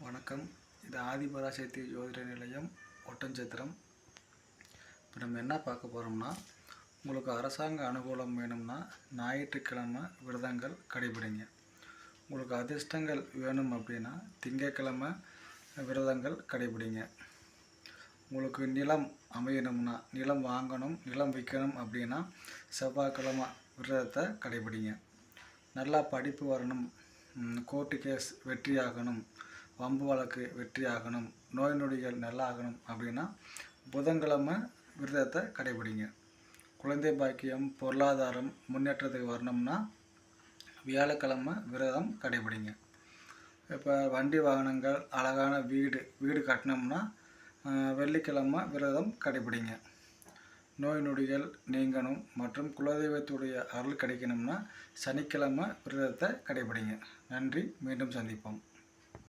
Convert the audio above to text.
வணக்கம். இது ஆதிபராசக்தி ஜோதிட நிலையம் ஒட்டன்சத்திரம். இப்போ நம்ம என்ன பார்க்க போகிறோம்னா, உங்களுக்கு அரசாங்க அனுகூலம் வேணும்னா ஞாயிற்றுக்கிழமை விரதங்கள் கடைபிடிங்க. உங்களுக்கு அதிர்ஷ்டங்கள் வேணும் அப்படின்னா திங்கட்கிழமை விரதங்கள் கடைபிடிங்க. உங்களுக்கு நிலம் அமையணும்னா, நிலம் வாங்கணும், நிலம் விற்கணும் அப்படின்னா செவ்வாய்க்கிழமை விரதத்தை கடைபிடிங்க. நல்லா படிப்பு வரணும், கோர்ட்டு கேஸ் வெற்றியாகணும், வம்பு வழக்கு வெற்றியாகணும், நோய் நொடிகள் நல்லா ஆகணும் அப்படின்னா புதன்கிழமை விரதத்தை கடைபிடிங்க. குழந்தை பாக்கியம், பொருளாதாரம் முன்னேற்றத்துக்கு வரணும்னா வியாழக்கிழமை விரதம் கடைபிடிங்க. இப்போ வண்டி வாகனங்கள், அழகான வீடு கட்டணும்னா வெள்ளிக்கிழமை விரதம் கடைபிடிங்க. நோய் நொடிகள் நீங்கணும் மற்றும் குலதெய்வத்துடைய அருள் கிடைக்கணும்னா சனிக்கிழமை விரதத்தை கடைபிடிங்க. நன்றி. மீண்டும் சந்திப்போம்.